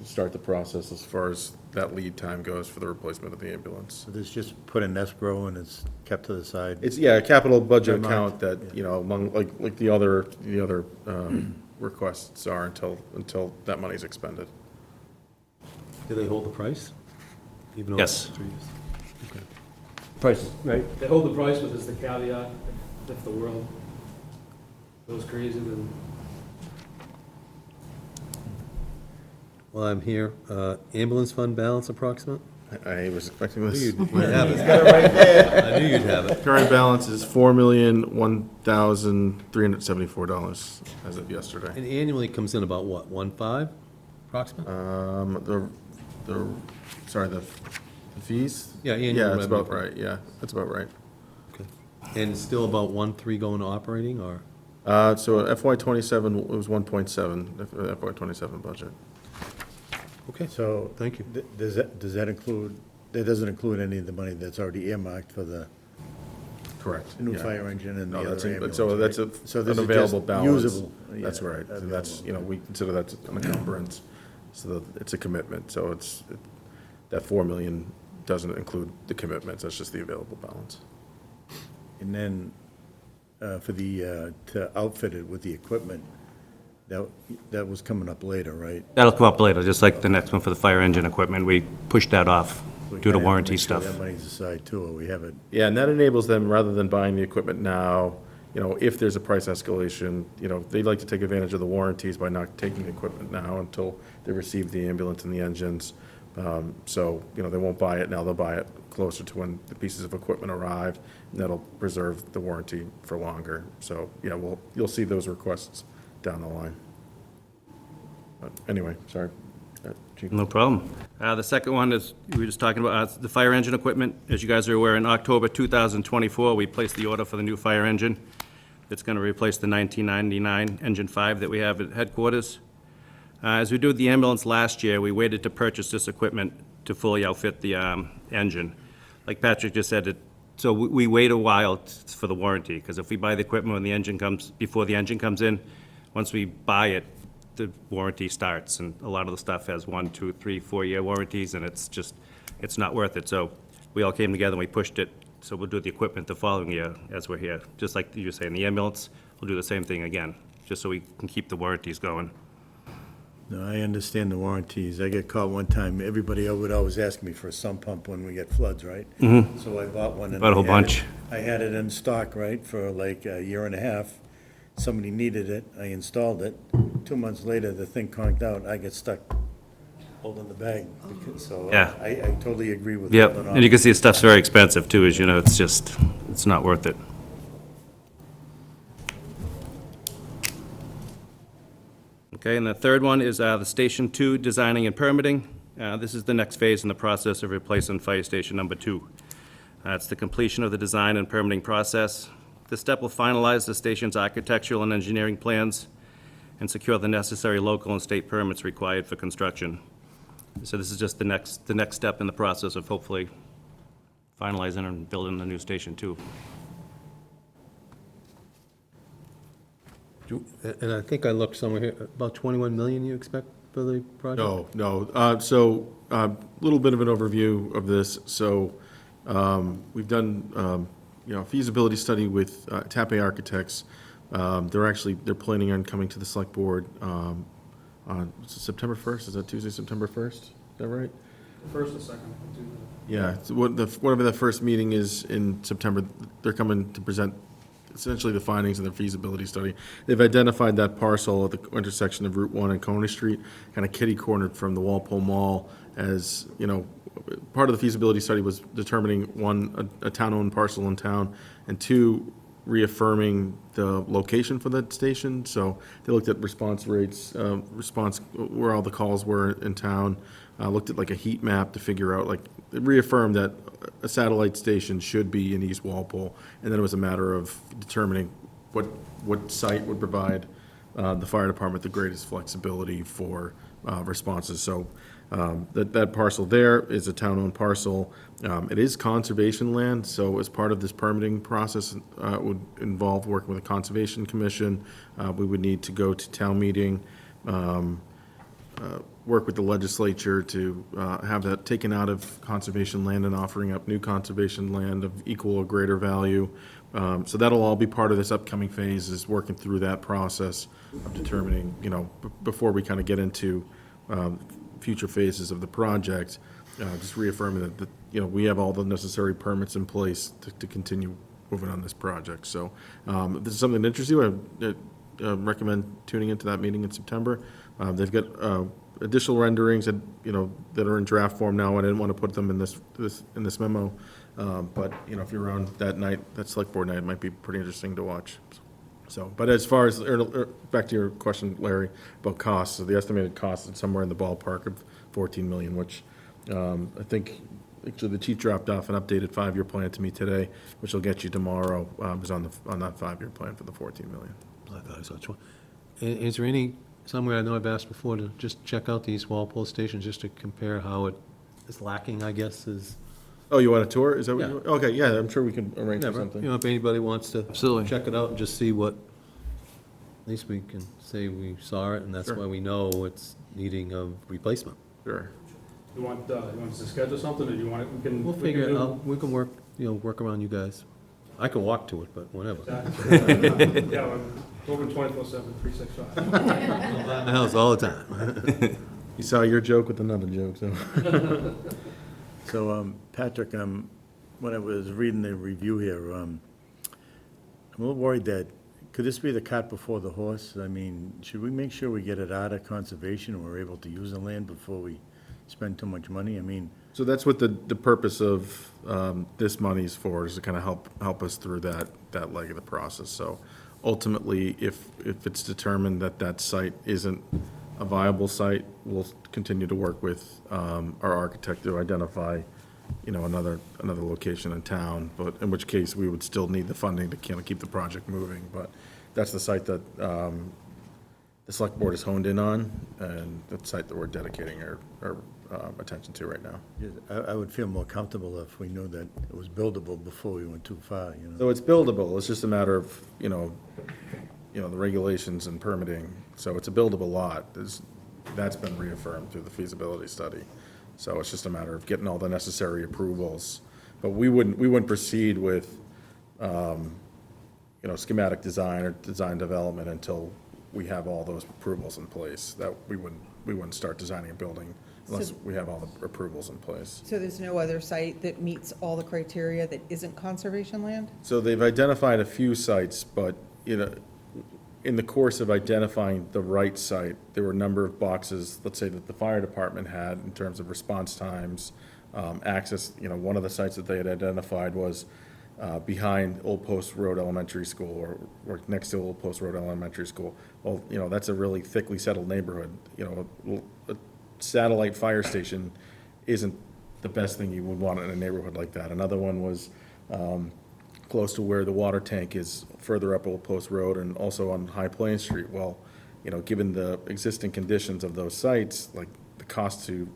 start the process as far as that lead time goes for the replacement of the ambulance. So this just put in escrow and it's kept to the side? It's, a capital budget Never mind. account that, among, like the other requests are until that money's expended. Do they hold the price? Even though Yes. it's 3 years? Prices. Right, they hold the price, but there's the caveat, if the world goes crazy, then While I'm here, ambulance fund balance approximate? I was expecting this. You'd have it. I knew you'd have it. Current balance is $4,001,374 as of yesterday. And annually comes in about what, 1.5 approximate? The fees? Yeah, annual Yeah, that's about revenue. right, yeah, that's about right. Okay. And it's still about 1.3 going to operating, or? So FY '27, it was 1.7, FY '27 budget. Okay, So. thank you. Does that include, that doesn't include any of the money that's already earmarked for the Correct. new yeah. fire engine and the No, other that's, ambulance? so that's right? So an this is available just balance. usable. That's Yeah, right, and that's, available. we consider that an encumbrance, so that it's a commitment, so that 4 million doesn't include the commitments, that's just the available balance. And then for the, to outfit it with the equipment, that was coming up later, right? That'll come up later, just like the next one for the fire engine equipment. We pushed that off We due to kinda have to warranty make sure stuff. That money's aside too, or we have it. Yeah, and that enables them, rather than buying the equipment now, if there's a price escalation, they'd like to take advantage of the warranties by not taking the equipment now until they receive the ambulance and the engines. So, they won't buy it now, they'll buy it closer to when the pieces of equipment arrive, and that'll preserve the warranty for longer. So, yeah, you'll see those requests down the line. But anyway, sorry. Chief. No problem. The second one is, we were just talking about the fire engine equipment. As you guys are aware, in October 2024, we placed the order for the new fire engine. It's going to replace the 1999 Engine 5 that we have at headquarters. As we did the ambulance last year, we waited to purchase this equipment to fully outfit the engine. Like Patrick just said, so we wait a while for the warranty, because if we buy the equipment when the engine comes, before the engine comes in, once we buy it, the warranty starts, and a lot of the stuff has 1, 2, 3, 4-year warranties, and it's not worth it. So we all came together and we pushed it, so we'll do the equipment the following year as we're here. Just like you were saying, the ambulance, we'll do the same thing again, just so we can keep the warranties going. No, I understand the warranties. I get caught one time, everybody would always ask me for a sump pump when we get floods, right? Mm-hmm. So I bought one. And Bought a whole I had it- bunch. I had it in stock, right, for like a year and a half. Somebody needed it, I installed it. 2 months later, the thing conked out, I get stuck holding the bag. So Yeah. I totally agree with Yep, that. and you can see the stuff's very expensive too, as you know, it's not worth it. Okay, and the third one is the Station 2 designing and permitting. This is the next phase in the process of replacing Fire Station Number 2. It's the completion of the design and permitting process. This step will finalize the station's architectural and engineering plans and secure the necessary local and state permits required for construction. So this is just the next step in the process of hopefully finalizing and building the new Station 2. And I think I looked somewhere here, about 21 million you expect for the project? No. So, a little bit of an overview of this. So, we've done, a feasibility study with Tappe Architects. They're planning on coming to the select board on September 1st. Is that Tuesday, September 1st? Is that right? First or second, Tuesday. Yeah, so whatever the first meeting is in September, they're coming to present essentially the findings of their feasibility study. They've identified that parcel at the intersection of Route 1 and Coney Street, kind of kitty-cornered from the Walpole Mall, as, part of the feasibility study was determining, one, a town-owned parcel in town, and two, reaffirming the location for that station. So they looked at response rates, where all the calls were in town, looked at like a heat map to figure out, it reaffirmed that a satellite station should be in East Walpole, and then it was a matter of determining what site would provide the fire department the greatest flexibility for responses. So that parcel there is a town-owned parcel. It is conservation land, so as part of this permitting process, it would involve working with the Conservation Commission. We would need to go to town meeting, work with the legislature to have that taken out of conservation land and offering up new conservation land of equal or greater value. So that'll all be part of this upcoming phase, is working through that process of determining, before we kind of get into future phases of the project, just reaffirming that, we have all the necessary permits in place to continue moving on this project. So if this is something that interests you, I recommend tuning into that meeting in September. They've got additional renderings that, that are in draft form now. I didn't want to put them in this memo. But, if you're around that night, that select board night, it might be pretty interesting to watch. So, but as far as, back to your question, Larry, about costs, so the estimated cost is somewhere in the ballpark of 14 million, which I think, actually, the chief dropped off an updated 5-year plan to me today, which will get you tomorrow, is on that 5-year plan for the 14 million. I thought I saw 20. Is there any, somewhere, I know I've asked before, to just check out the East Walpole station, just to compare how it is lacking, I guess, is... Oh, you want a tour? Is that what Yeah. you want? Okay, yeah, I'm sure we can arrange for Never, something. if anybody wants to. Absolutely. Check it out and just see what, at least we can say we saw it, and that's Sure. why we know it's needing a replacement. Sure. You want us to schedule something, or do you want it, we can? We'll we figure can it do- out, we can work, work around you guys. I can walk to it, but whatever. Yeah, we're open 24/7, 365. My house all the time. You saw your joke with another joke, so. So, Patrick, when I was reading the review here, I'm a little worried that, could this be the cart before the horse? I mean, should we make sure we get it out of conservation and we're able to use the land before we spend too much money? I mean, So that's what the purpose of this money is for, is to kind of help us through that leg of the process. So ultimately, if it's determined that that site isn't a viable site, we'll continue to work with our architect to identify another location in town, but in which case we would still need the funding to kind of keep the project moving. But that's the site that the select board is honed in on, and the site that we're dedicating our attention to right now. I would feel more comfortable if we knew that it was buildable before we went too far, you know? So it's buildable, it's just a matter of, the regulations and permitting. So it's a buildable lot. That's been reaffirmed through the feasibility study. So it's just a matter of getting all the necessary approvals. But we wouldn't proceed with, schematic design or design development until we have all those approvals in place. That we wouldn't start designing a building unless So- we have all the approvals in place. So there's no other site that meets all the criteria that isn't conservation land? So they've identified a few sites, but, in the course of identifying the right site, there were a number of boxes, let's say, that the fire department had in terms of response times, access. One of the sites that they had identified was behind Old Post Road Elementary School, or next to Old Post Road Elementary School. Well, that's a really thickly settled neighborhood. A satellite fire station isn't the best thing you would want in a neighborhood like that. Another one was close to where the water tank is, further up Old Post Road, and also on High Plains Street. Well, given the existing conditions of those sites, like the cost to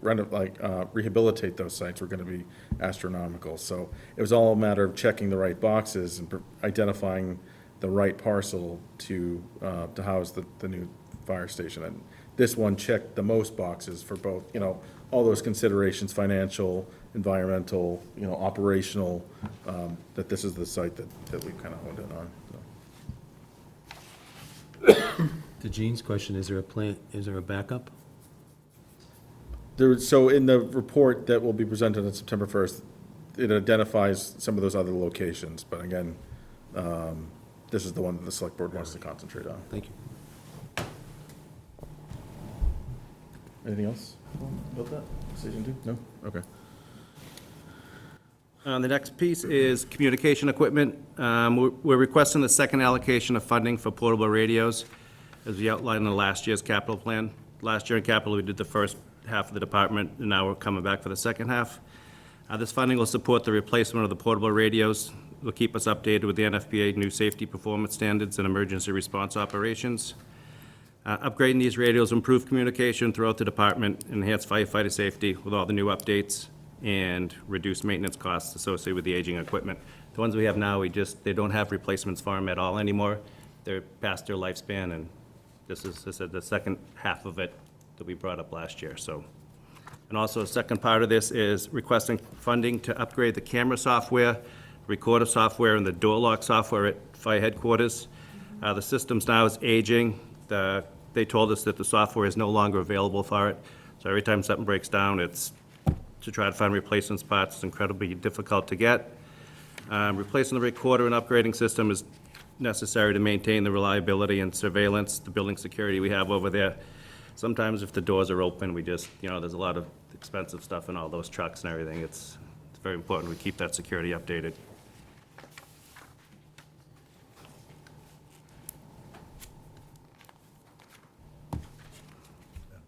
rehabilitate those sites were going to be astronomical. So it was all a matter of checking the right boxes and identifying the right parcel to house the new fire station. And this one checked the most boxes for both, all those considerations, financial, environmental, operational, that this is the site that we've kind of honed in on. To Gene's question, is there a plan, is there a backup? So in the report that will be presented on September 1st, it identifies some of those other locations, but again, this is the one that the select board wants to concentrate on. Thank you. Anything else about that? Decision two? No? Okay. The next piece is communication equipment. We're requesting the second allocation of funding for portable radios, as we outlined in the last year's capital plan. Last year in capital, we did the first half of the department, and now we're coming back for the second half. This funding will support the replacement of the portable radios. It will keep us updated with the NFPA new safety performance standards and emergency response operations. Upgrading these radios will improve communication throughout the department, enhance firefighter safety with all the new updates, and reduce maintenance costs associated with the aging equipment. The ones we have now, they don't have replacements for them at all anymore. They're past their lifespan, and this is the second half of it that we brought up last year, so. And also, a second part of this is requesting funding to upgrade the camera software, recorder software, and the door lock software at fire headquarters. The system's now is aging. They told us that the software is no longer available for it, so every time something breaks down, it's to try to find replacement parts. It's incredibly difficult to get. Replacing the recorder and upgrading system is necessary to maintain the reliability and surveillance, the building security we have over there. Sometimes if the doors are open, we just, there's a lot of expensive stuff in all those trucks and everything. It's very important we keep that security updated.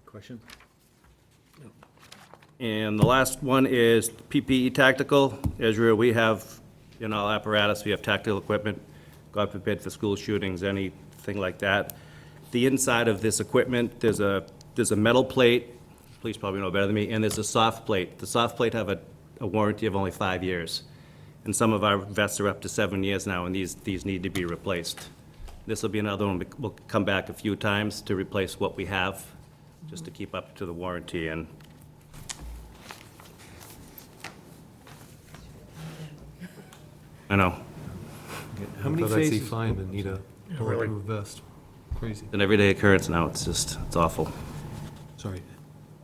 Question? And the last one is PPE tactical. Israel, we have, in our apparatus, we have tactical equipment, God forbid for school shootings, anything like that. The inside of this equipment, there's a metal plate, police probably know better than me, and there's a soft plate. The soft plate have a warranty of only 5 years. And some of our vests are up to 7 years now, and these need to be replaced. This will be another one, we'll come back a few times to replace what we have, just to keep up to the warranty. And I know, How many I thought I'd see phases? fine, but need a really. bulletproof vest. Crazy. an everyday occurrence now, it's awful. Sorry.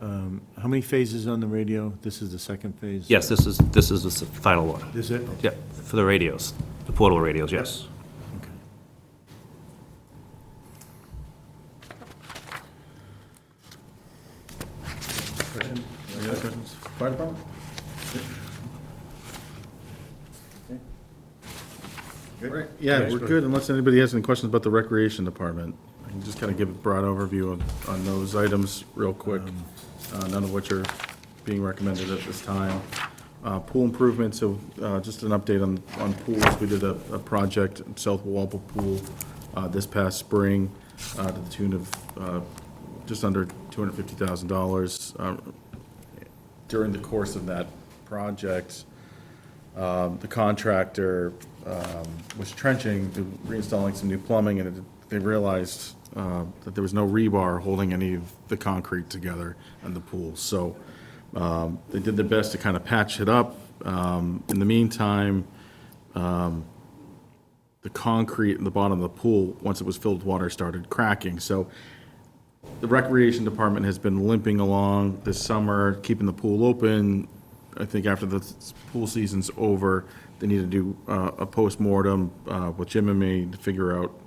How many phases on the radio? This is the second phase? Yes, this is the final one. Is it? Yeah, for the radios, the portable radios, yes. Okay. Any other questions? Fire department? All right, yeah, we're good, unless anybody has any questions about the recreation department. I can just kind of give a broad overview on those items real quick, none of which are being recommended at this time. Pool improvements, so just an update on pools. We did a project at South Walpole Pool this past spring to the tune of just under $250,000. During the course of that project, the contractor was trenching, reinstalling some new plumbing, and they realized that there was no rebar holding any of the concrete together in the pool. So they did their best to kind of patch it up. In the meantime, the concrete in the bottom of the pool, once it was filled with water, started cracking. So the recreation department has been limping along this summer, keeping the pool open. I think after the pool season's over, they need to do a postmortem with Jim and me to figure out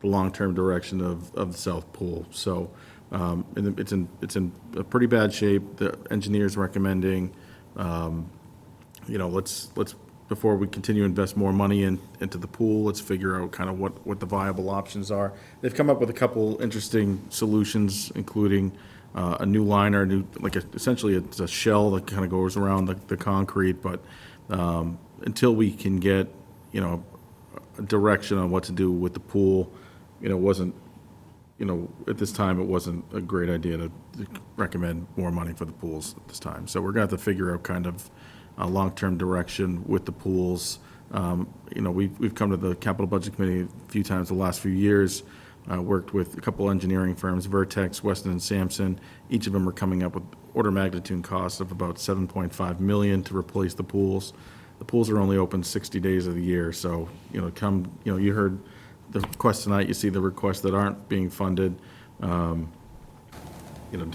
the long-term direction of the south pool. So and it's in a pretty bad shape. The engineer's recommending, let's before we continue to invest more money into the pool, let's figure out kind of what the viable options are. They've come up with a couple interesting solutions, including a new liner, essentially it's a shell that kind of goes around the concrete, but until we can get, a direction on what to do with the pool, wasn't, at this time, it wasn't a great idea to recommend more money for the pools at this time. So we're gonna have to figure out kind of a long-term direction with the pools. We've come to the capital budget committee a few times the last few years, worked with a couple engineering firms, Vertex, Weston and Sampson. Each of them are coming up with order magnitude costs of about $7.5 million to replace the pools. The pools are only open 60 days of the year, so, you heard the request tonight, you see the requests that aren't being funded, to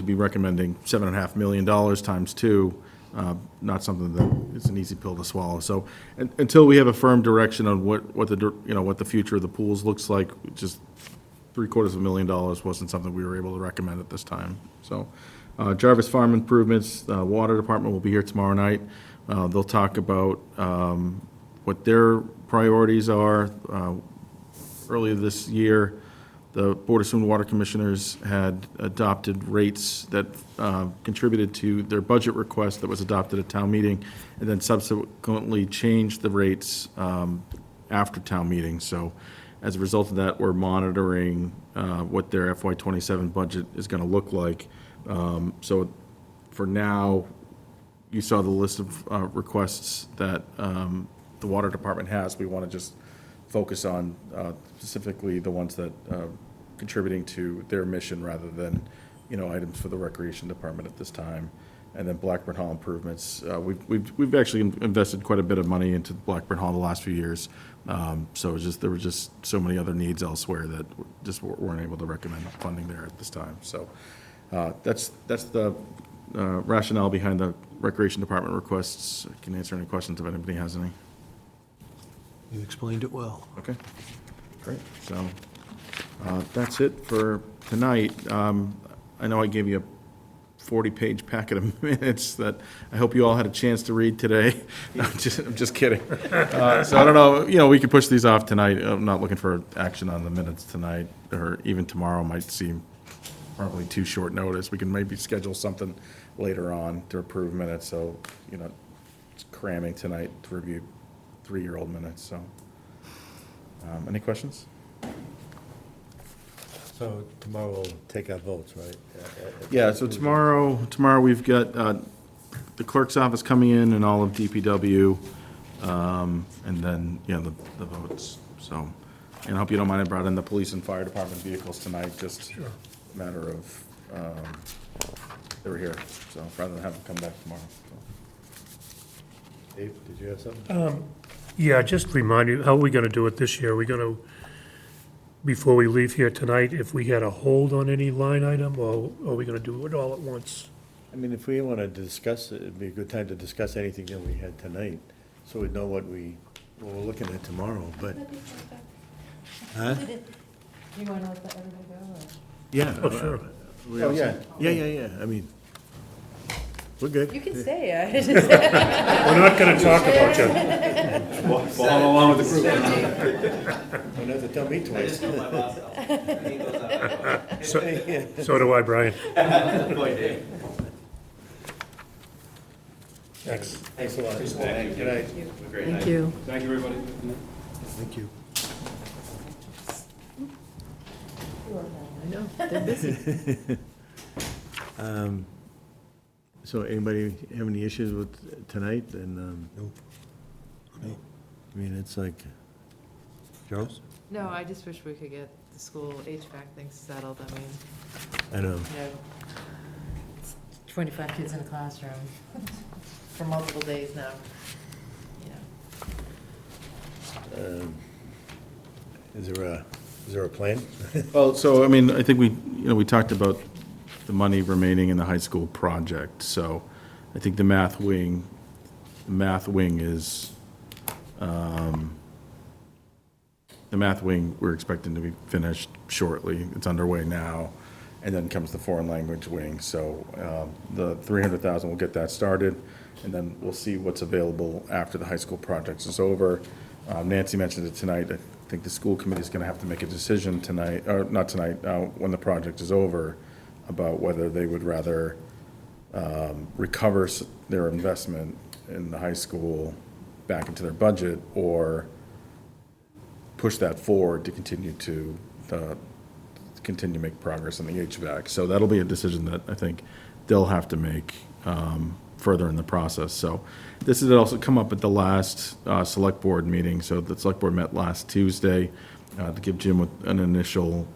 be recommending $7.5 million times two, not something that is an easy pill to swallow. So until we have a firm direction on what the future of the pools looks like, just $750,000 wasn't something we were able to recommend at this time. So Jarvis Farm improvements, Water Department will be here tomorrow night. They'll talk about what their priorities are. Earlier this year, the Board of Sewer and Water Commissioners had adopted rates that contributed to their budget request that was adopted at town meeting, and then subsequently changed the rates after town meeting. So as a result of that, we're monitoring what their FY27 budget is going to look like. So for now, you saw the list of requests that the Water Department has. We want to just focus on specifically the ones that contributing to their mission rather than, items for the Recreation Department at this time. And then Blackburn Hall improvements. We've actually invested quite a bit of money into Blackburn Hall the last few years. So there were just so many other needs elsewhere that just weren't able to recommend funding there at this time. So that's the rationale behind the Recreation Department requests. I can answer any questions if anybody has any. You explained it well. Okay, great. So that's it for tonight. I know I gave you a 40-page packet of minutes that I hope you all had a chance to read today. No, I'm just kidding. So I don't know, we could push these off tonight. I'm not looking for action on the minutes tonight, or even tomorrow might seem probably too short notice. We can maybe schedule something later on to approve minutes, so, it's cramming tonight to review 3-year-old minutes, so. Any questions? So tomorrow we'll take our votes, right? Yeah, so tomorrow we've got the clerk's office coming in and all of DPW, and then, the votes, so. And I hope you don't mind, I brought in the police and fire department vehicles tonight, just a matter of, they were here, so rather than have them come back tomorrow, so. Dave, did you have something? Yeah, just remind you, how are we gonna do it this year? Are we gonna, before we leave here tonight, if we had a hold on any line item, or are we gonna do it all at once? I mean, if we want to discuss it, it'd be a good time to discuss anything that we had tonight, so we'd know what we're looking at tomorrow, but. Huh? You want to let everybody go, or? Yeah. Oh, sure. Oh, yeah, yeah, I mean, we're good. You can stay, We're not gonna talk about you. Follow along with the group. Don't have to tell me twice. So do I, Brian. Thanks. Thanks a lot. Thank you. Good night. Thank you. Thank you, everybody. Thank you. I know, they're busy. So anybody have any issues with tonight? And, No. I mean, it's like, Joe? No, I just wish we could get the school HVAC thing settled. I mean, I know. you know, it's 25 kids in a classroom for multiple days now. You know. Is there a plan? Well, so, I mean, I think we talked about the money remaining in the high school project, so I think the math wing is, the math wing, we're expecting to be finished shortly. It's underway now, and then comes the foreign language wing. So the 300,000, we'll get that started, and then we'll see what's available after the high school project is over. Nancy mentioned it tonight. I think the school committee is going to have to make a decision tonight, or not tonight, when the project is over, about whether they would rather recover their investment in the high school back into their budget, or push that forward to continue to make progress on the HVAC. So that'll be a decision that I think they'll have to make further in the process. So this has also come up at the last select board meeting. So the select board met last Tuesday to give Jim an initial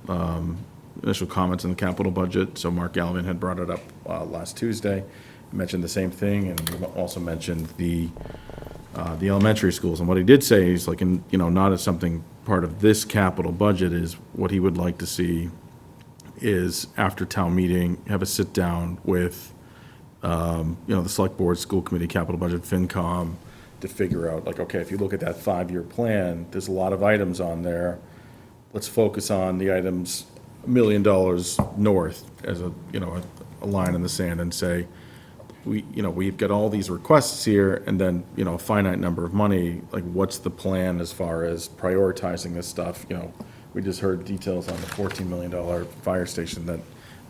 comments on the capital budget. So Mark Galvin had brought it up last Tuesday, mentioned the same thing, and we also mentioned the elementary schools. And what he did say is, like, not as something part of this capital budget, is what he would like to see is, after town meeting, have a sit down with the select board, school committee, capital budget, FinCom, to figure out, like, okay, if you look at that 5-year plan, there's a lot of items on there. Let's focus on the items $1 million north as a line in the sand, and say, we've got all these requests here, and then, a finite number of money. Like, what's the plan as far as prioritizing this stuff? We just heard details on the $14 million fire station that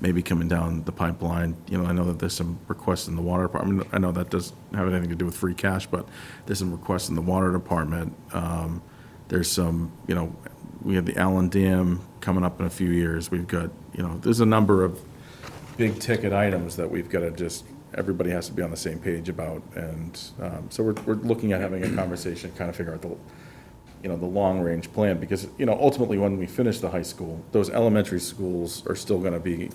may be coming down the pipeline. I know that there's some requests in the water department. I know that doesn't have anything to do with free cash, but there's some requests in the water department. There's some, we have the Allen Dam coming up in a few years. We've got, there's a number of big ticket items that we've got to everybody has to be on the same page about. And so we're looking at having a conversation, kind of figure out the long-range plan, because, ultimately, when we finish the high school, those elementary schools are still going to be,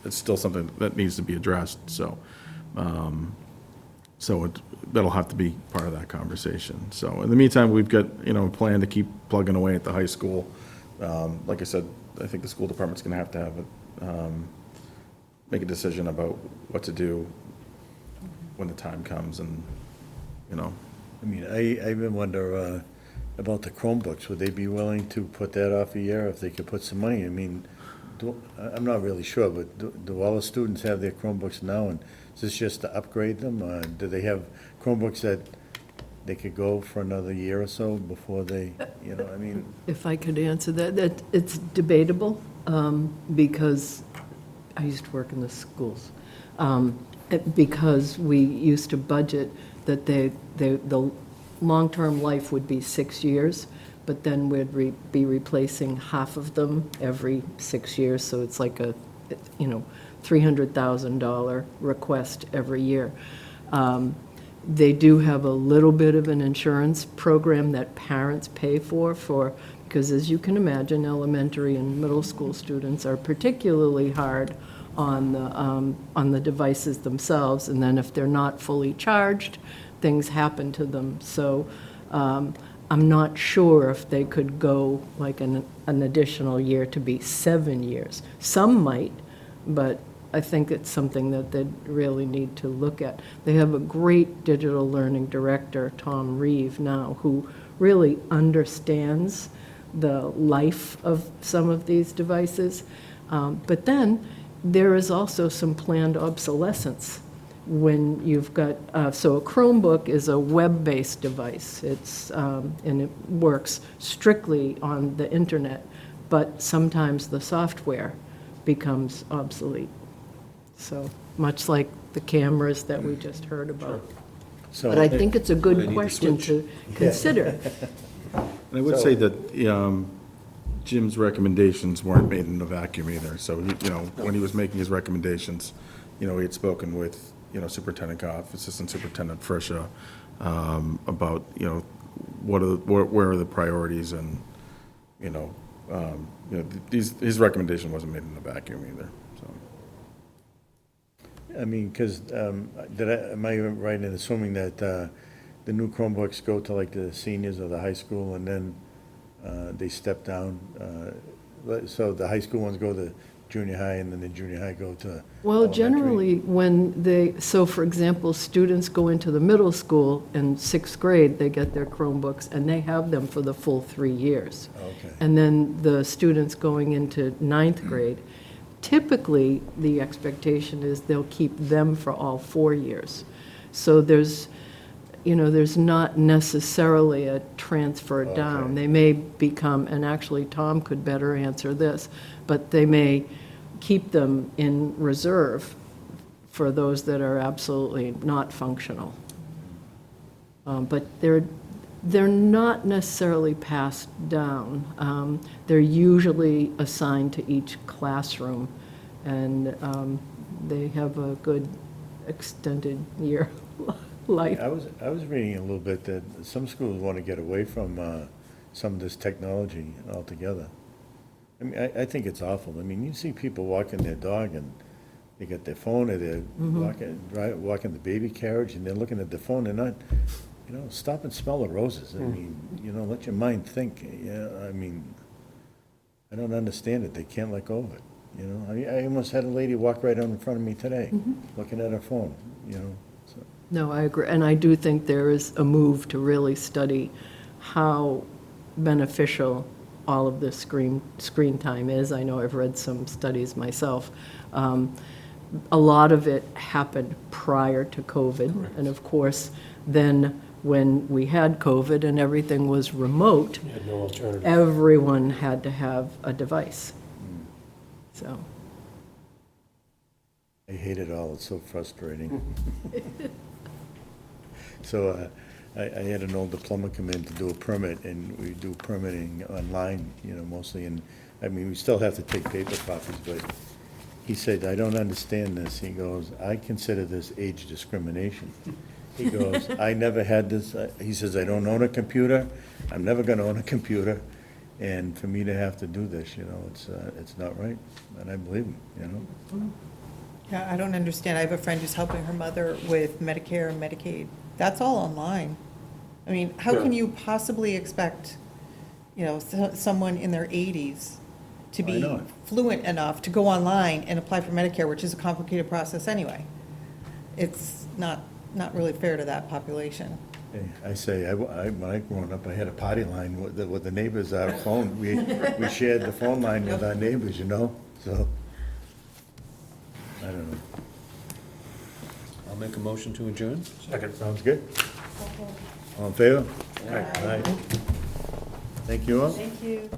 it's still something that needs to be addressed. So, that'll have to be part of that conversation. So in the meantime, we've got, a plan to keep plugging away at the high school. Like I said, I think the school department's going to have it, make a decision about what to do when the time comes, and, I mean, I even wonder about the Chromebooks. Would they be willing to put that off a year if they could put some money? I mean, I'm not really sure, but do all the students have their Chromebooks now? And is this just to upgrade them? Do they have Chromebooks that they could go for another year or so before they, I mean? If I could answer that it's debatable, because I used to work in the schools. Because we used to budget that the long-term life would be 6 years, but then we'd be replacing half of them every 6 years, so it's like a, $300,000 request every year. They do have a little bit of an insurance program that parents pay for, because as you can imagine, elementary and middle school students are particularly hard on the devices themselves, and then if they're not fully charged, things happen to them. So I'm not sure if they could go like an additional year to be 7 years. Some might, but I think it's something that they'd really need to look at. They have a great digital learning director, Tom Reeve, now, who really understands the life of some of these devices. But then there is also some planned obsolescence when you've got, so a Chromebook is a web-based device. It's, and it works strictly on the internet, but sometimes the software becomes obsolete. So much like the cameras that we just heard about. So- But I think it's a They good need to question switch. to consider. And I would say that Jim's recommendations weren't made in a vacuum either. So, when he was making his recommendations, he had spoken with, Superintendent Goff, Assistant Superintendent Frisha, about, where are the priorities and, his recommendation wasn't made in a vacuum either, so. I mean, because, am I right in assuming that the new Chromebooks go to like the seniors of the high school and then they step down? So the high school ones go to junior high and then the junior high go to Well, elementary? generally, so for example, students go into the middle school in sixth grade, they get their Chromebooks, and they have them for the full 3 years. Okay. And then the students going into ninth grade, typically, the expectation is they'll keep them for all 4 years. So there's not necessarily a transfer down. Okay. They may become, and actually Tom could better answer this, but they may keep them in reserve for those that are absolutely not functional. But they're not necessarily passed down. They're usually assigned to each classroom, and they have a good extended year life. I was reading a little bit that some schools want to get away from some of this technology altogether. I mean, I think it's awful. I mean, you see people walking their dog and they got their phone or they're walking the baby carriage and they're looking at their phone. They're not, stop and smell the roses. I mean, let your mind think. Yeah, I mean, I don't understand it. They can't let go of it. I almost had a lady walk right out in front of me today, looking at her phone, so. No, I agree, and I do think there is a move to really study how beneficial all of this screen time is. I know I've read some studies myself. A lot of it happened prior to COVID, and of course, then when we had COVID and everything was remote, You had no alternative. everyone had to have a device. So, I hate it all. It's so frustrating. So I had an older plumber come in to do a permit, and we do permitting online, mostly. And, I mean, we still have to take paper copies, but he said, I don't understand this. He goes, I consider this age discrimination. He goes, I never had this. He says, I don't own a computer. I'm never going to own a computer. And for me to have to do this, it's not right. And I believe him, Yeah, I don't understand. I have a friend who's helping her mother with Medicare and Medicaid. That's all online. I mean, how can you possibly expect, someone in their 80s to I be know. fluent enough to go online and apply for Medicare, which is a complicated process anyway? It's not really fair to that population. I say, when I growing up, I had a party line with the neighbors, our phone. We shared the phone line with our neighbors, so, I don't know. I'll make a motion to adjourn. Second. Sounds good. All in favor? Aye. Thank you all. Thank you.